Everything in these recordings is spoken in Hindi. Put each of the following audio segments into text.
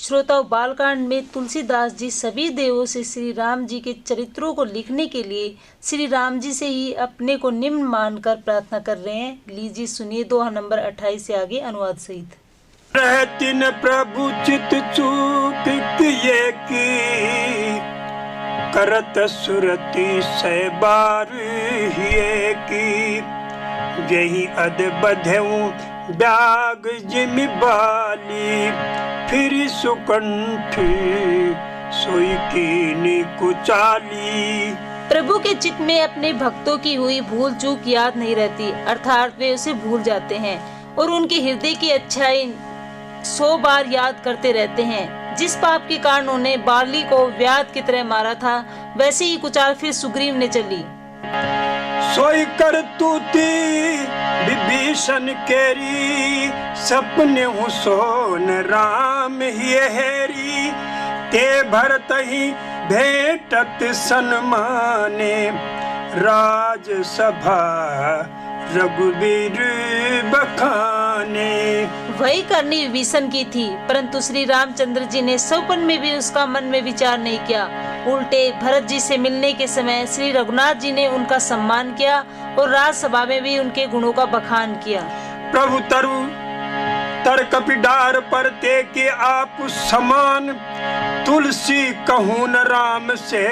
श्रोताओं, बालकांड में तुलसीदास जी सभी देवों से श्री राम जी के चरित्रों को लिखने के लिए श्री राम जी से ही अपने को निम्न मानकर प्रार्थना कर रहे हैं। लीजिए सुनिए दोहा नंबर 28 से आगे अनुवाद सहित। रहतिन प्रभु चित चूक किए की, करत सुरति से बार हिए की, यही अद बधेऊ ब्याग जिमि बाली, फिर सुकंठ सोई कीनी कुचाली। प्रभु के चित्त में अपने भक्तों की हुई भूल चूक याद नहीं रहती, अर्थात वे उसे भूल जाते हैं और उनके हृदय की अच्छाई 100 बार याद करते रहते हैं। जिस पाप के कारण उन्हें बाली को व्याध की तरह मारा था, वैसे ही कुचाल फिर सुग्रीव ने चली। सोई कर तूती विभीषण केरी, सपने हूँ सोन राम ही हेरी, ते भरत ही भेटत सन्माने, राज सभा रघुवीर बखाने। वही करनी विभीषण की थी, परंतु श्री रामचंद्र जी ने सौपन में भी उसका मन में विचार नहीं किया। उल्टे भरत जी से मिलने के समय श्री रघुनाथ जी ने उनका सम्मान किया और राजसभा में भी उनके गुणों का बखान किया। प्रभु तरु तर कपिडार पर ते के आप समान, तुलसी कहूँ न राम से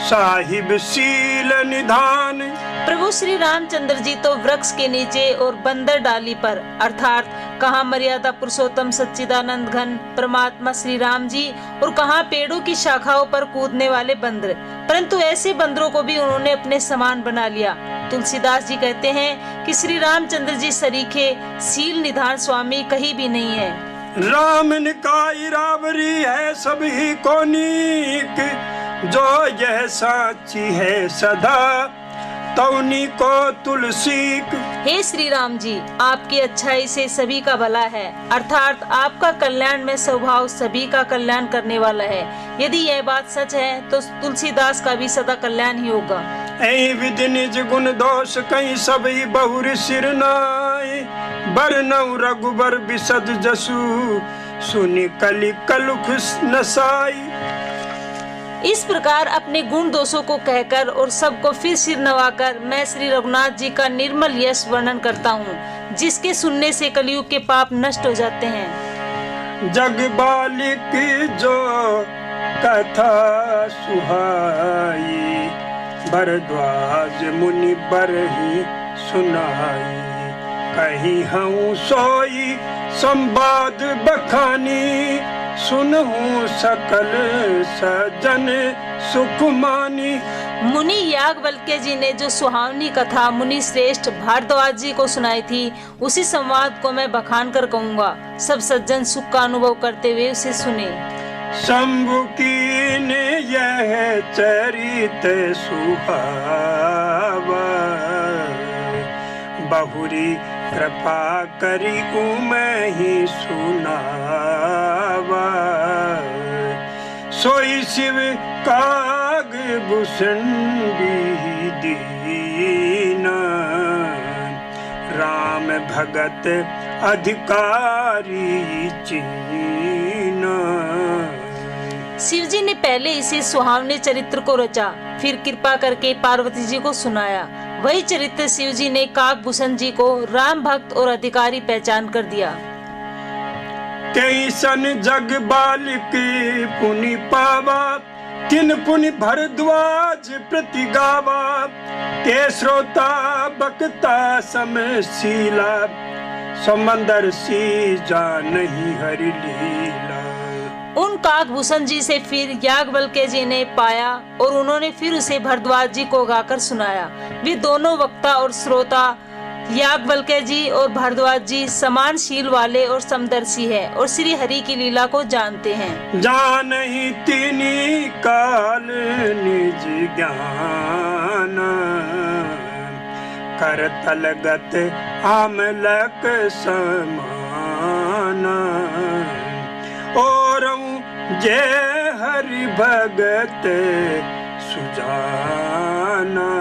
साहिब शील निधान। प्रभु श्री रामचंद्र जी तो वृक्ष के नीचे और बंदर डाली पर, अर्थात कहाँ मर्यादा पुरुषोत्तम सच्चिदानंद घन परमात्मा श्री राम जी और कहाँ पेड़ों की शाखाओं पर कूदने वाले बंदर, परंतु ऐसे बंदरों को भी उन्होंने अपने समान बना लिया। तुलसीदास जी कहते हैं कि श्री रामचंद्र जी सरीखे शील निधान स्वामी कहीं भी नहीं है। राम निकाय रावरी है सब ही को नीक, जो यह साची है सदा तौनी को तुलसी। हे श्री राम जी, आपकी अच्छाई से सभी का भला है, अर्थात आपका कल्याण में स्वभाव सभी का कल्याण करने वाला है। यदि यह बात सच है तो तुलसीदास का भी सदा कल्याण ही होगा। ऐ विधि निज गुण दोष कहीं सभी बहुर सिर नाय, बरनऊ रघुबर बिसद जसु, सुनि कलि कलुख नसाई। इस प्रकार अपने गुण दोषों को कहकर और सबको फिर सिर नवाकर मैं श्री रघुनाथ जी का निर्मल यश वर्णन करता हूँ, जिसके सुनने से कलयुग के पाप नष्ट हो जाते हैं। जग बालिक जो कथा सुहाई, भरद्वाज मुनि बरहि सुनाई, कहीं हूँ सोई संवाद बखानी, सुनहूँ सकल सज्जन सुख मानी। मुनि याज्ञवल्क्य जी ने जो सुहावनी कथा मुनि श्रेष्ठ भारद्वाज जी को सुनाई थी, उसी संवाद को मैं बखान कर कहूँगा। सब सज्जन सुख का अनुभव करते हुए उसे सुने। शंभु की ने यह चरित सुहावा, बहुरी कृपा करी उमहि सुनावा, सोई शिव काग भूषणी दीना, राम भगत अधिकारी चीना। शिव जी ने पहले इसे सुहावने चरित्र को रचा, फिर कृपा करके पार्वती जी को सुनाया। वही चरित्र शिव जी ने काकभूषण जी को राम भक्त और अधिकारी पहचान कर दिया। कैसन जग बालिक पुनि पावा, तिन पुनि भरद्वाज प्रति गावा, ते श्रोता बक्ता समशीला, समंदर सी जानहि हरि लीला। उन काकभूषण जी से फिर याज्ञवल्क्य जी ने पाया और उन्होंने फिर उसे भरद्वाज जी को गाकर सुनाया। वे दोनों वक्ता और श्रोता याज्ञवल्क्य जी और भारद्वाज जी समान शील वाले और समदर्शी है और श्री हरि की लीला को जानते हैं। जानहि तिनि काल निज ज्ञान, करतलगत आमलक समान, और जय हरि भगत सुजाना,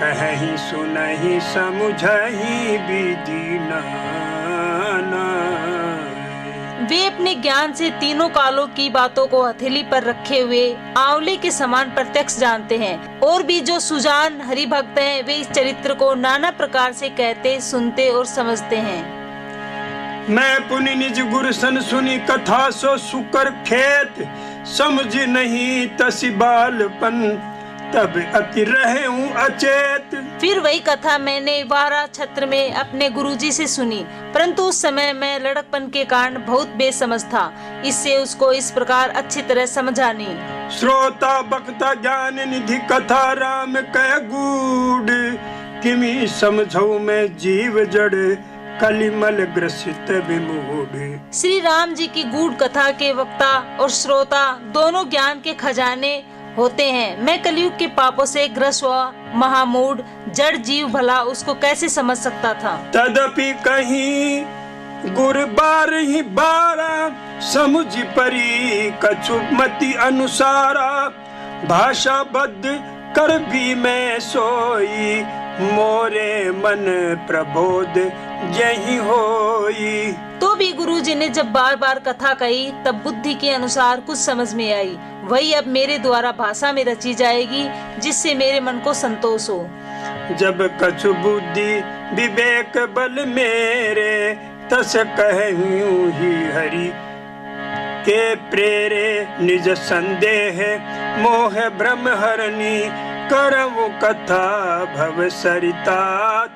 कहीं सुनहि समुझहि विधि नाना। वे अपने ज्ञान से तीनों कालों की बातों को हथेली पर रखे हुए आंवले के समान प्रत्यक्ष जानते हैं। और भी जो सुजान हरि भक्त हैं, वे इस चरित्र को नाना प्रकार से कहते, सुनते और समझते हैं। मैं पुनि निज गुर सन सुनी कथा सो सुकर खेत, समझ नहीं तसी बालपन तब अति रहे हूँ अचेत। फिर वही कथा मैंने वारा छत्र में अपने गुरुजी से सुनी, परंतु उस समय मैं लड़कपन के कारण बहुत बेसमझ था, इससे उसको इस प्रकार अच्छी तरह समझा नहीं। श्रोता बक्ता ज्ञान निधि कथा राम कह गूढ़, किमी समझो मैं जीव जड़ कलिमल ग्रसित विमूढ़। श्री राम जी की गूढ़ कथा के वक्ता और श्रोता दोनों ज्ञान के खजाने होते हैं। मैं कलयुग के पापों से ग्रस्त हुआ महामूढ़ जड़ जीव भला उसको कैसे समझ सकता था। तदपि कहीं गुर बार ही बारा, समुझ परी कछु मति अनुसारा, भाषा बद्ध कर भी मैं सोई, मोरे मन प्रबोध यही होई। तो भी गुरुजी ने जब बार बार कथा कही तब बुद्धि के अनुसार कुछ समझ में आई, वही अब मेरे द्वारा भाषा में रची जाएगी, जिससे मेरे मन को संतोष हो। जब कछु बुद्धि विवेक बल मेरे, तस कहूँ ही हरि के प्रेरे, निज संदेह मोह भ्रम हरनी, करवो कथा भव सरिता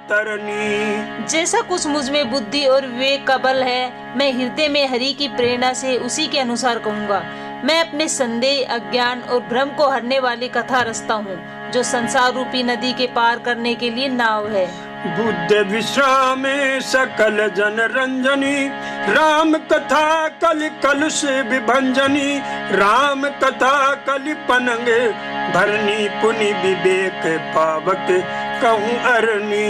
तरनी। जैसा कुछ मुझ में बुद्धि और विवेक का बल है, मैं हृदय में हरि की प्रेरणा से उसी के अनुसार कहूँगा। मैं अपने संदेह, अज्ञान और भ्रम को हरने वाली कथा रचता हूँ, जो संसार रूपी नदी के पार करने के लिए नाव है। बुद्ध विश्राम सकल जन रंजनी, राम कथा कलि कलुष विभंजनी, राम कथा कलि पनंग भरनी, पुनि विवेक पावक कहूँ अरनी।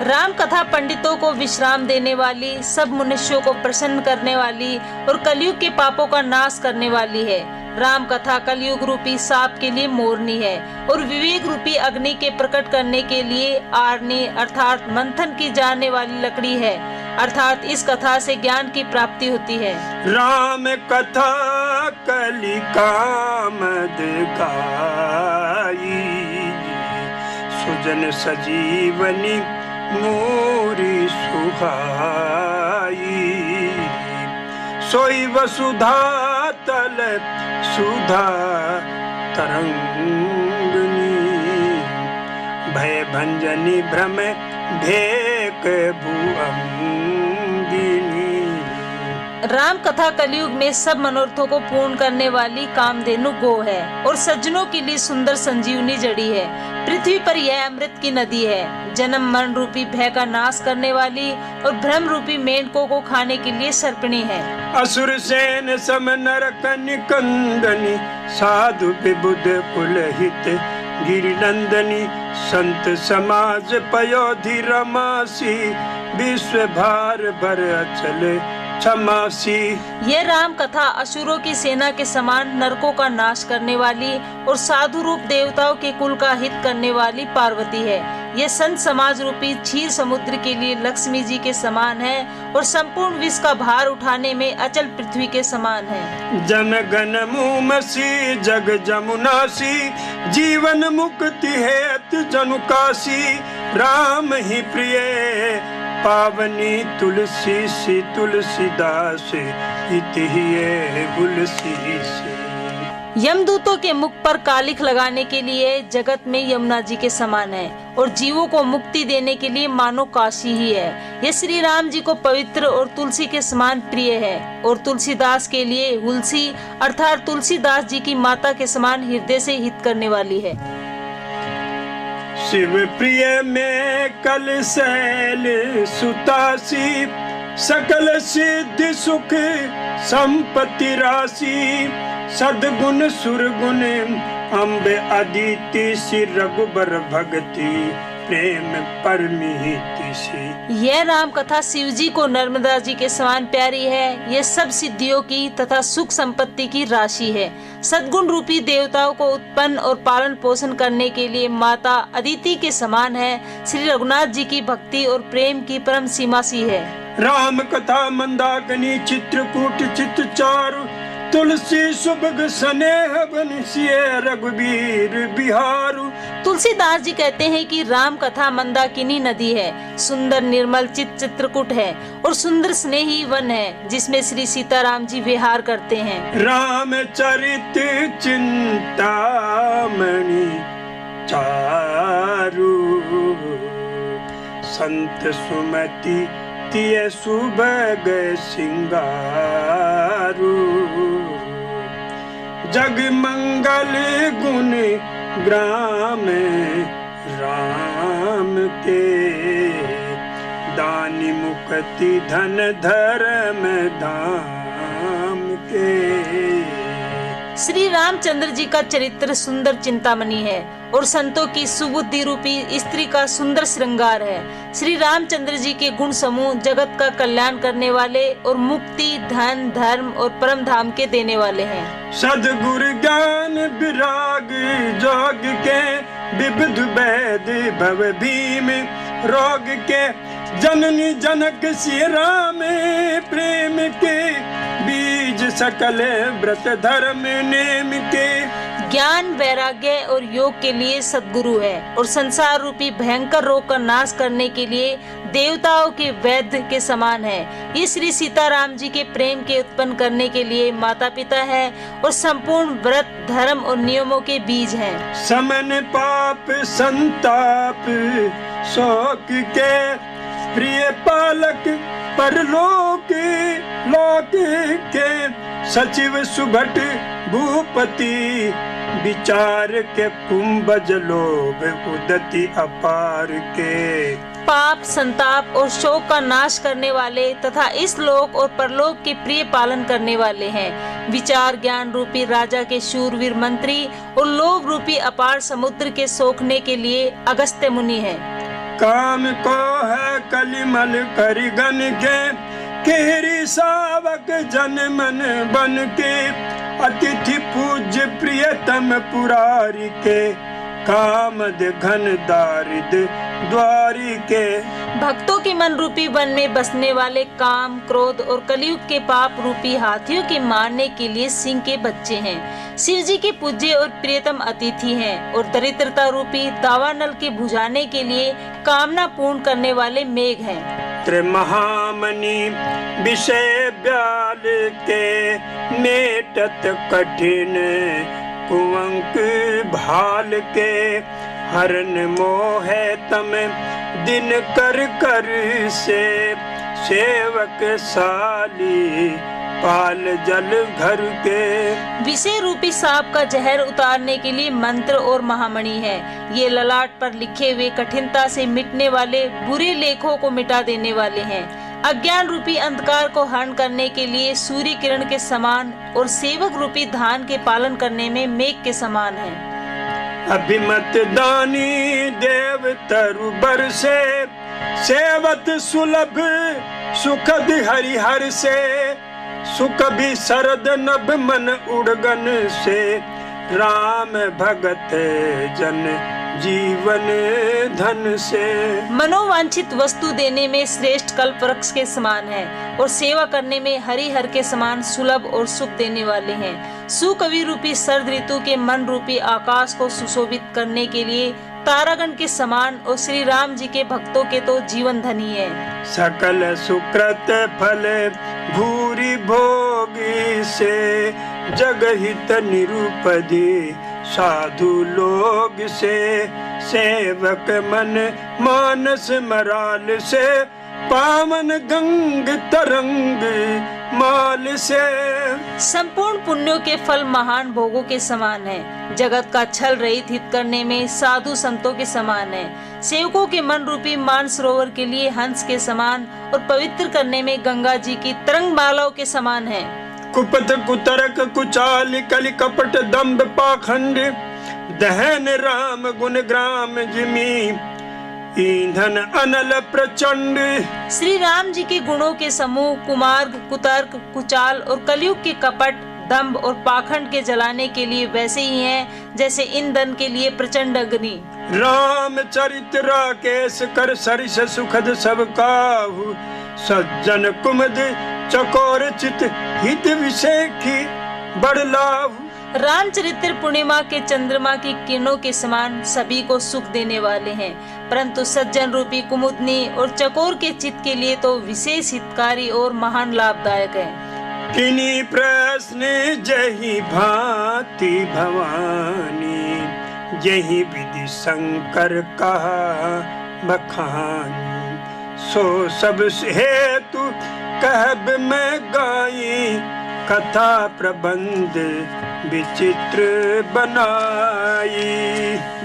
राम कथा पंडितों को विश्राम देने वाली, सब मनुष्यों को प्रसन्न करने वाली और कलयुग के पापों का नाश करने वाली है। राम कथा कलयुग रूपी सांप के लिए मोरनी है और विवेक रूपी अग्नि के प्रकट करने के लिए आरनी अर्थात मंथन की जाने वाली लकड़ी है, अर्थात इस कथा से ज्ञान की प्राप्ति होती है। राम कथा कलि कामद गाई, सुजन सजीवनी मूरी सुहाई, सोई वसुधा तल सुधा तरंगनी, भय भंजनी भ्रम भेक भुअंगिनी। राम कथा कलयुग में सब मनोरथों को पूर्ण करने वाली कामधेनु गो है और सज्जनों के लिए सुंदर संजीवनी जड़ी है। पृथ्वी पर यह अमृत की नदी है, जन्म मरण रूपी भय का नाश करने वाली और भ्रम रूपी मेंढकों को खाने के लिए सर्पणी है। असुर सेन सम नरक निकंदनी, साधु विबुध कुलहित गिरिनंदनी, संत समाज पयोधि रमासी, विश्व भार भर अचल क्षमासी। यह राम कथा असुरों की सेना के समान नरकों का नाश करने वाली और साधु रूप देवताओं के कुल का हित करने वाली पार्वती है। यह संत समाज रूपी क्षीर समुद्र के लिए लक्ष्मी जी के समान है और संपूर्ण विश्व का भार उठाने में अचल पृथ्वी के समान है। जन गण मुमसी जग जमुनासी, जीवन मुक्ति हेतु जनुकासी, राम ही प्रिय पावनी तुलसी सी, तुलसीदास इति ही तुलसी से। यमदूतों के मुख पर कालिख लगाने के लिए जगत में यमुना जी के समान है और जीवों को मुक्ति देने के लिए मानो काशी ही है। यह श्री राम जी को पवित्र और तुलसी के समान प्रिय है और तुलसीदास के लिए हुलसी अर्थात तुलसीदास जी की माता के समान हृदय से हित करने वाली है। शिव प्रिय में कल शैल सुतासी, सकल सिद्धि सुख संपत्ति राशि, सद्गुण सुरगुण अम्ब अदिति, श्री रघुबर भगति प्रेम परमिति सी। यह राम कथा शिव जी को नर्मदा जी के समान प्यारी है। यह सब सिद्धियों की तथा सुख संपत्ति की राशि है। सद्गुण रूपी देवताओं को उत्पन्न और पालन पोषण करने के लिए माता अदिति के समान है। श्री रघुनाथ जी की भक्ति और प्रेम की परम सीमा सी है। राम कथा मंदाकिनी चित्रकूट चित्त चारु तुलसी सुबग स्नेह बंसिए रघुबीर बिहारू। तुलसीदास जी कहते हैं कि राम कथा मंदाकिनी नदी है, सुंदर निर्मल चित्रकूट है और सुंदर स्नेही वन है जिसमें श्री सीताराम जी विहार करते हैं। राम चरित चिंतामणि चारु संत सुमति तिय सुबग सिंगारू। जग मंगल गुण ग्राम राम के दानी मुक्ति धन धर्म धाम के। श्री रामचंद्र जी का चरित्र सुंदर चिंतामणि है और संतों की सुबुद्धि रूपी स्त्री का सुंदर श्रृंगार है। श्री रामचंद्र जी के गुण समूह जगत का कल्याण करने वाले और मुक्ति धन धर्म और परम धाम के देने वाले हैं। सद्गुरु ज्ञान विराग जोग के विविध वैद भव भीम रोग के जननी जनक श्री राम प्रेम के बीज सकल व्रत धर्म नेम के। ज्ञान वैराग्य और योग के लिए सद्गुरु है और संसार रूपी भयंकर रोग का नाश करने के लिए देवताओं के वैद्य के समान है। ये श्री सीताराम जी के प्रेम के उत्पन्न करने के लिए माता पिता है और संपूर्ण व्रत धर्म और नियमों के बीज हैं। समन पाप संताप शोक के प्रिय पालक परलोक लोक के सचिव सुभट भूपति विचार के कुंभज लोभ उदति अपार के। पाप संताप और शोक का नाश करने वाले तथा इस लोक और परलोक के प्रिय पालन करने वाले हैं। विचार ज्ञान रूपी राजा के शूरवीर मंत्री और लोभ रूपी अपार समुद्र के सोखने के लिए अगस्त्य मुनि है। काम को है कलिमल करिगन के केहरी सावक जन मन बन के अतिथि पूज्य प्रियतम पुरारी के कामद घन दारिद द्वारी के। भक्तों के मन रूपी वन में बसने वाले काम क्रोध और कलयुग के पाप रूपी हाथियों के मारने के लिए सिंह के बच्चे हैं। शिव जी के पूज्य और प्रियतम अतिथि हैं और दरिद्रता रूपी दावानल के बुझाने के लिए कामना पूर्ण करने वाले मेघ हैं। त्रिमहामणि विषय ब्याल के मेटत कठिन कुंवक भाल के हरन मोहे तम दिन कर कर से सेवक साली पाल जल घर के। विषय रूपी सांप का जहर उतारने के लिए मंत्र और महामणि है। ये ललाट पर लिखे हुए कठिनता से मिटने वाले बुरे लेखों को मिटा देने वाले हैं। अज्ञान रूपी अंधकार को हरण करने के लिए सूर्य किरण के समान और सेवक रूपी धान के पालन करने में मेघ के समान है। अभिमत दानी देव तरु बरसे सेवत सुलभ सुखद हरिहर से सुख भी शरद नभ मन उड़गन से राम भगत जन जीवन धन से। मनोवांछित वस्तु देने में श्रेष्ठ कल्प वृक्ष के समान है और सेवा करने में हरिहर के समान सुलभ और सुख देने वाले हैं। सुकवि रूपी शरद ऋतु के मन रूपी आकाश को सुशोभित करने के लिए तारागण के समान और श्री राम जी के भक्तों के तो जीवन धनी है। सकल सुकृत फल भूरी भोगी से जगहित निरूपधी साधु लोग से सेवक मन मानस मराल से पावन गंग तरंग माल से। संपूर्ण पुण्यों के फल महान भोगों के समान है। जगत का छल रहित हित करने में साधु संतों के समान है। सेवकों के मन रूपी मानसरोवर के लिए हंस के समान और पवित्र करने में गंगा जी की तरंग मालाओं के समान है। कुपथ कुतरक कुचाल कलि कपट दम्भ पाखंड दहन राम गुण ग्राम जिमी ईंधन अनल प्रचंड। श्री राम जी के गुणों के समूह कुमार्ग कुतर्क कुचाल और कलयुग के कपट दंभ और पाखंड के जलाने के लिए वैसे ही हैं जैसे ईंधन के लिए प्रचंड अग्नि। राम चरित राकेश कर सरिस सुखद सब काहू सज्जन कुमद चकोर चित हित विषेखी बड़ लाभ। रामचरित्र पूर्णिमा के चंद्रमा की किरणों के समान सभी को सुख देने वाले हैं, परंतु सज्जन रूपी कुमुदनी और चकोर के चित्त के लिए तो विशेष हितकारी और महान लाभदायक है। किन्हीं प्रश्न जही भांति भवानी, यही विधि शंकर कहा बखानी। सो सब हेतु कहब मैं गाई, कथा प्रबंध विचित्र बनाई।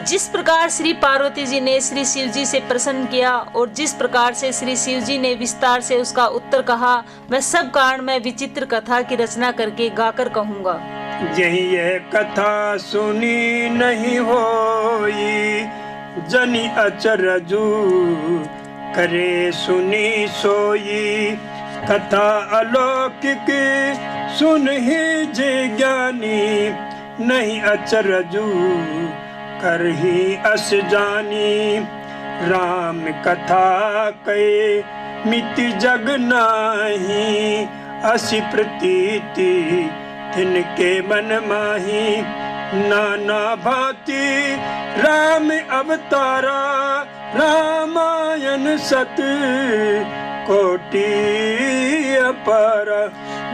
जिस प्रकार श्री पार्वती जी ने श्री शिव जी से प्रसन्न किया और जिस प्रकार से श्री शिव जी ने विस्तार से उसका उत्तर कहा, वह सब कारण मैं विचित्र कथा की रचना करके गाकर कहूँगा। यही यह कथा सुनी नहीं होई, जनि अचरजु करे सुनी सोई। कथा अलौकिक सुन ही जे ज्ञानी, नहीं अचरजु कर ही अस जानी। राम कथा कहे मिति जग नाही, असी प्रतीति तिनके मन माही। नाना भांति राम अवतारा, रामायण सत कोटि अपारा।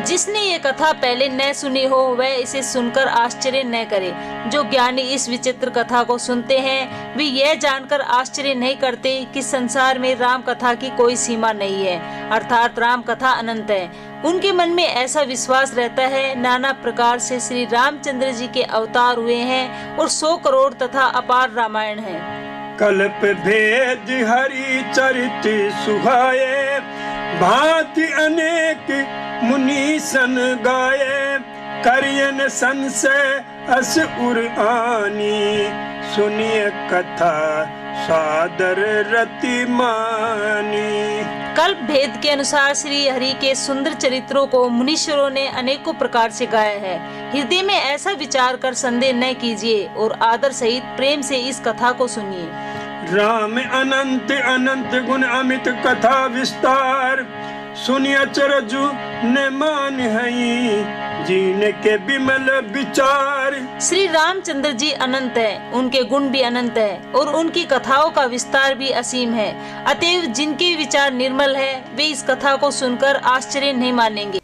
जिसने ये कथा पहले न सुनी हो वह इसे सुनकर आश्चर्य न करे। जो ज्ञानी इस विचित्र कथा को सुनते हैं वे यह जानकर आश्चर्य नहीं करते कि संसार में राम कथा की कोई सीमा नहीं है, अर्थात राम कथा अनंत है। उनके मन में ऐसा विश्वास रहता है नाना प्रकार से श्री रामचंद्र जी के अवतार हुए हैं और 100 करोड़ तथा अपार रामायण है। कल्प भेद हरि चरित सुहाए, भांति अनेक मुनि सन गाये। करियन संशय अस उर आनी, सुनिए कथा सादर रति मानी। कल्प भेद के अनुसार श्री हरि के सुंदर चरित्रों को मुनीश्वरों ने अनेकों प्रकार से गाया है। हृदय में ऐसा विचार कर संदेह न कीजिए और आदर सहित प्रेम से इस कथा को सुनिए। राम अनंत अनंत गुण अमित कथा विस्तार, सुनिय अचरजु ने मान हई, जीने के विमल विचार। श्री रामचंद्र जी अनंत है, उनके गुण भी अनंत है और उनकी कथाओं का विस्तार भी असीम है। अतएव जिनके विचार निर्मल है वे इस कथा को सुनकर आश्चर्य नहीं मानेंगे।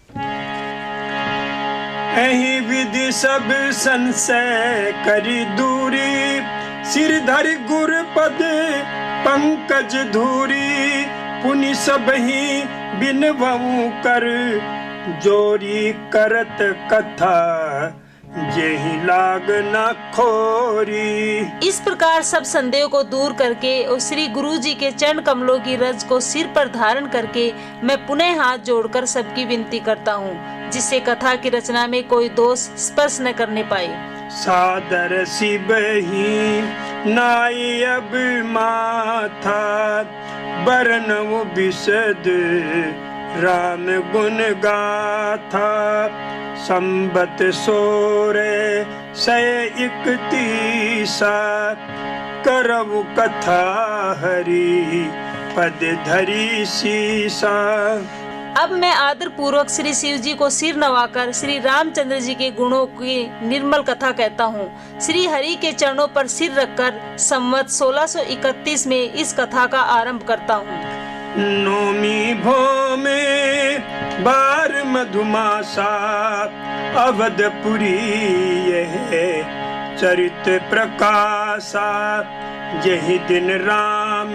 एहि विधि सब संशय करी दूरी, सिर धरि गुर पद पंकज धूरी। पुनि सबहि बिनवऊ कर, जोरी करत कथा जेहि लाग न खोरी। इस प्रकार सब संदेह को दूर करके और श्री गुरु जी के चरण कमलों की रज को सिर पर धारण करके मैं पुनः हाथ जोड़कर सबकी विनती करता हूँ, जिससे कथा की रचना में कोई दोष स्पर्श न करने पाए। सादर सिबहि नाई अब माथा, बरनऊ बिशद राम गुण गाथा। संबत सोरे 131 करऊ कथा हरि पद धरी सीसा। अब मैं आदर पूर्वक श्री शिव जी को सिर नवाकर श्री रामचंद्र जी के गुणों की निर्मल कथा कहता हूँ। श्री हरि के चरणों पर सिर रखकर संवत 1631 में इस कथा का आरंभ करता हूँ। नौमी भौमे बार मधुमासा, अवधपुरी यह चरित प्रकाशा। यही दिन राम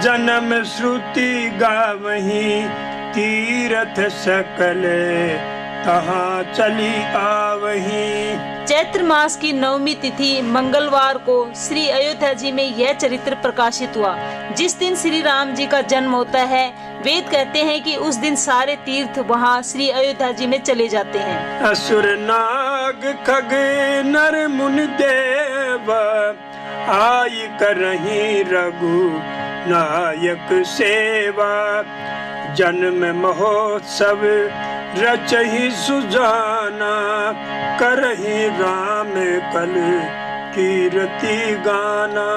जन्म श्रुति गावही, तीर्थ सकल तहाँ चली आवही। चैत्र मास की 9वीं तिथि मंगलवार को श्री अयोध्या जी में यह चरित्र प्रकाशित हुआ। जिस दिन श्री राम जी का जन्म होता है वेद कहते हैं कि उस दिन सारे तीर्थ वहाँ श्री अयोध्या जी में चले जाते हैं। असुर नाग खग नर मुनि देव, आई करही रघु नायक सेवा। जन्म महोत्सव रचहि सुजाना, करहि राम कल कीर्ति गाना।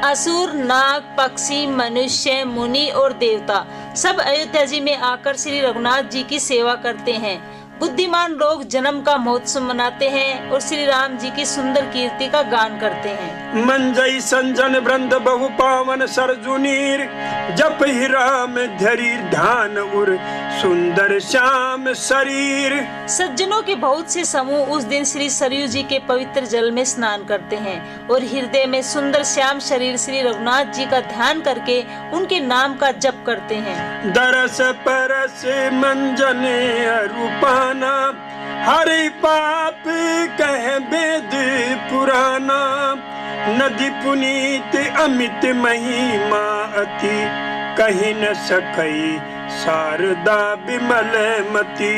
असुर, नाग, पक्षी, मनुष्य, मुनि और देवता सब अयोध्या जी में आकर श्री रघुनाथ जी की सेवा करते हैं। बुद्धिमान लोग जन्म का महोत्सव मनाते हैं और श्री राम जी की सुंदर कीर्ति का गान करते हैं। मंजई संजन वृंद बहु पावन सरजुनीर, जप ही राम धरी ध्यान उर सुंदर श्याम शरीर। सज्जनों के बहुत से समूह उस दिन श्री सरयू जी के पवित्र जल में स्नान करते हैं और हृदय में सुंदर श्याम शरीर श्री रघुनाथ जी का ध्यान करके उनके नाम का जप करते हैं। दरस परस मंजन रूपाना, हरि पाप कह वेद पुराना। नदी पुनीत अमित महिमा अति, कहीं न सकई शारदा विमल मती।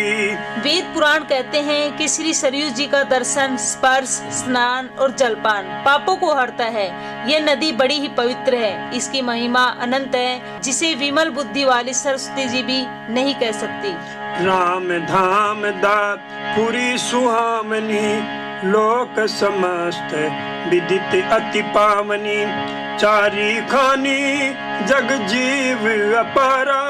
वेद पुराण कहते हैं कि श्री सरयू जी का दर्शन, स्पर्श, स्नान और जलपान पापों को हरता है। यह नदी बड़ी ही पवित्र है, इसकी महिमा अनंत है जिसे विमल बुद्धि वाली सरस्वती जी भी नहीं कह सकती। राम धाम दात पुरी सुहामनी, लोक समस्त विदित अति पावनी। चारी खानी जग जीव अपारा,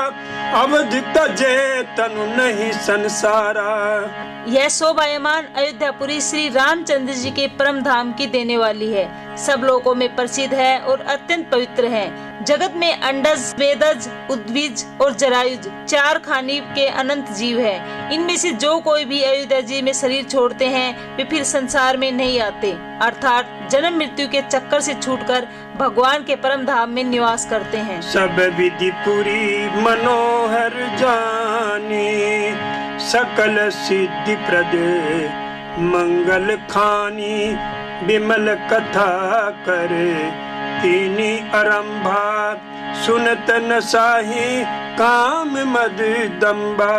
अवध तजे तनु नहीं संसारा। यह शोभायमान अयोध्यापुरी श्री रामचंद्र जी के परम धाम की देने वाली है। सब लोगों में प्रसिद्ध है और अत्यंत पवित्र है। जगत में अंडज, वेदज, उद्भिज और जरायुज चार खानी के अनंत जीव है। इनमें से जो कोई भी अयोध्या जी में शरीर छोड़ते हैं वे फिर संसार में नहीं आते, अर्थात जन्म मृत्यु के चक्कर से छूटकर भगवान के परम धाम में निवास करते हैं। सब विधि पुरी मनोहर जानी, सकल सिद्धि प्रद मंगल खानी। विमल कथा करे कीनी आरंभा, सुनत न साही काम मद दम्बा।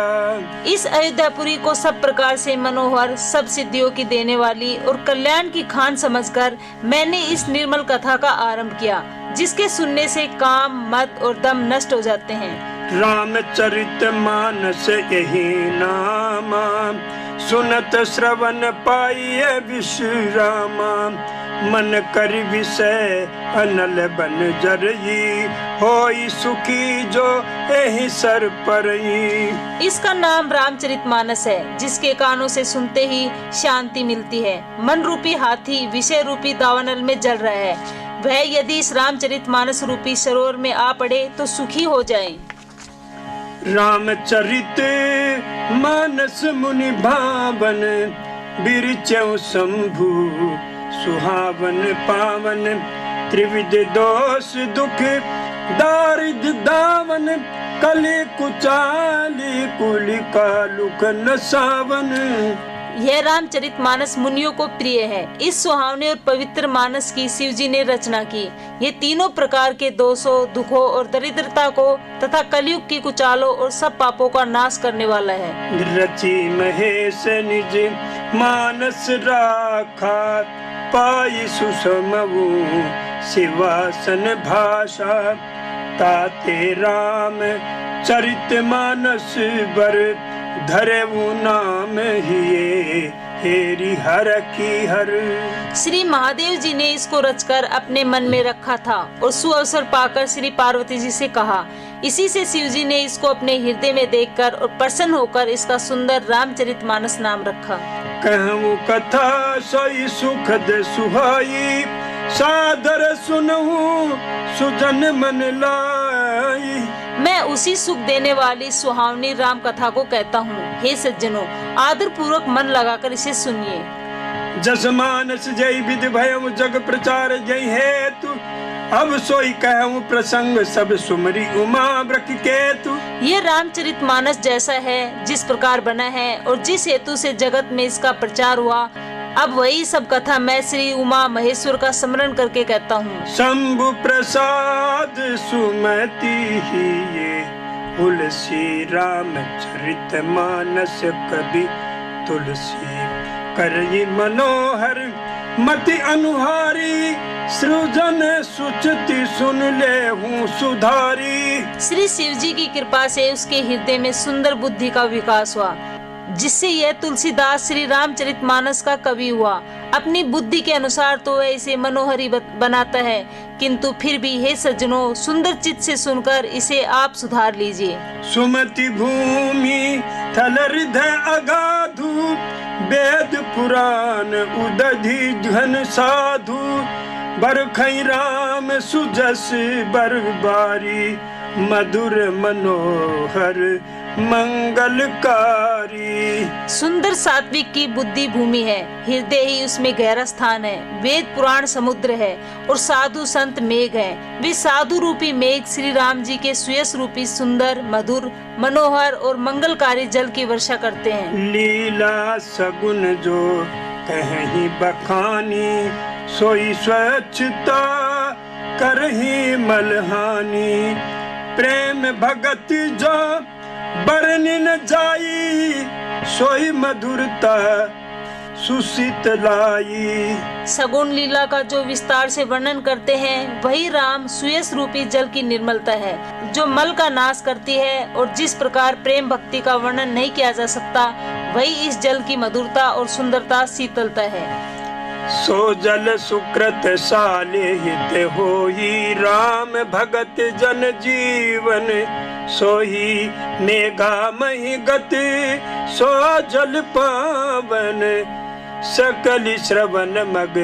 इस अयोध्यापुरी को सब प्रकार से मनोहर, सब सिद्धियों की देने वाली और कल्याण की खान समझकर मैंने इस निर्मल कथा का आरंभ किया, जिसके सुनने से काम, मद और दम नष्ट हो जाते हैं। रामचरित मानस यही नामा, सुनत श्रवण पाइए विश्रामा। मन कर विषय अनल बन जरई, होई सुखी जो एहि सर परई। इसका नाम रामचरितमानस है, जिसके कानों से सुनते ही शांति मिलती है। मन रूपी हाथी विषय रूपी दावानल में जल रहा है, वह यदि इस रामचरितमानस रूपी सरोवर में आ पड़े तो सुखी हो जाए। रामचरित मानस मुनि भावन, बिरचौ शंभु सुहावन पावन। त्रिविध दोष दुख दारिद्र दावन, कली कुचाली कुली कालुक नसावन। यह रामचरितमानस मुनियों को प्रिय है। इस सुहावने और पवित्र मानस की शिव जी ने रचना की। ये तीनों प्रकार के दोषों, दुखों और दरिद्रता को तथा कलयुग की कुचालों और सब पापों का नाश करने वाला है। रचि महेश निज मानस राखा, पाई सुषमऊ शिवासन भाषा। ताते राम चरित मानस बर, धरेऊ नाम हिये हेरी हर की हर। श्री महादेव जी ने इसको रचकर अपने मन में रखा था और सुअवसर पाकर श्री पार्वती जी से कहा। इसी से शिव जी ने इसको अपने हृदय में देखकर और प्रसन्न होकर इसका सुंदर रामचरितमानस नाम रखा। कहूँ कथा सोई सुखद सुहाई, सादर सुनहूँ सुजन मन लाई। मैं उसी सुख देने वाली सुहावनी राम कथा को कहता हूँ। हे सज्जनों, आदर पूर्वक मन लगाकर इसे सुनिए। जस मानस जय विधि भयम जग प्रचार जय हेतु, अब सोई कहूँ प्रसंग सब सुमरी उमा ब्रख केतु। ये रामचरितमानस जैसा है, जिस प्रकार बना है और जिस हेतु से जगत में इसका प्रचार हुआ, अब वही सब कथा मैं श्री उमा महेश्वर का स्मरण करके कहता हूँ। शंभु प्रसाद सुमति ही ये, तुलसी रामचरित मानस कवि तुलसी। करई मनोहर मति अनुहारी, सृजन सुचति सुन ले हूँ सुधारी। श्री शिव जी की कृपा से उसके हृदय में सुंदर बुद्धि का विकास हुआ। जिससे यह तुलसीदास श्री रामचरितमानस का कवि हुआ। अपनी बुद्धि के अनुसार तो वह इसे मनोहरी बनाता है, किंतु फिर भी हे सज्जनों, सुंदर चित्त से सुनकर इसे आप सुधार लीजिए। सुमति भूमि थल हृदय अगाधु, वेद पुराण उदधि घन साधु, बरखई राम सुजस बरबारी, मधुर मनोहर मंगलकारी। सुंदर सात्विक की बुद्धि भूमि है, हृदय ही उसमें गहरा स्थान है, वेद पुराण समुद्र है और साधु संत मेघ है। वे साधु रूपी मेघ श्री राम जी के सुयस रूपी सुंदर मधुर मनोहर और मंगलकारी जल की वर्षा करते हैं। लीला सगुन जो कहीं बखानी, सोई स्वच्छता करही मलहानी, प्रेम भगत जो बरनि न जाई, सोई मधुरता सुशीतलाई। सगुण लीला का जो विस्तार से वर्णन करते हैं, वही राम सुयस रूपी जल की निर्मलता है, जो मल का नाश करती है। और जिस प्रकार प्रेम भक्ति का वर्णन नहीं किया जा सकता, वही इस जल की मधुरता और सुंदरता शीतलता है। सो जल सुकृत साले हित होई, राम भगत जन जीवन, सोही मेघा मही गति, सो जल पावन, सकल श्रवण मग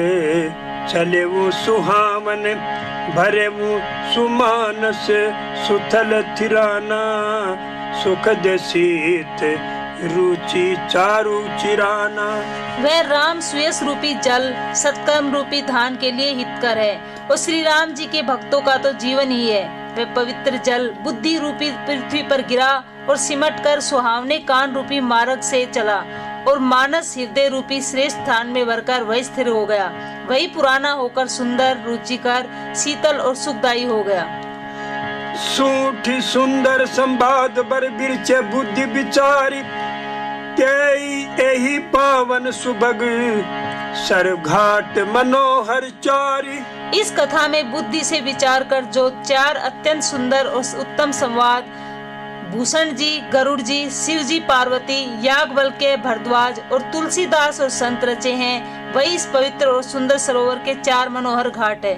चले वो सुहावन, भरे वो सुमानस सुथल थिराना, सुखद शीत रुचि चारु चिराना। वह राम सुयस रूपी जल सत्कर्म रूपी धान के लिए हितकर है और श्री राम जी के भक्तों का तो जीवन ही है। वह पवित्र जल बुद्धि रूपी पृथ्वी पर गिरा और सिमट कर सुहावने कान रूपी मार्ग से चला और मानस हृदय रूपी श्रेष्ठ स्थान में भरकर वही स्थिर हो गया। वही पुराना होकर सुंदर रुचिकर शीतल और सुखदायी हो गया। सूठी सुंदर संवाद बर बिरचे बुद्धि विचारी, यही पावन सुभग सर घाट मनोहर चारी। इस कथा में बुद्धि से विचार कर जो चार अत्यंत सुंदर और उत्तम संवाद भूषण जी, गरुड़ जी, शिव जी, पार्वती, याज्ञवल्क्य, भरद्वाज और तुलसीदास और संत रचे हैं, वही इस पवित्र और सुंदर सरोवर के चार मनोहर घाट है।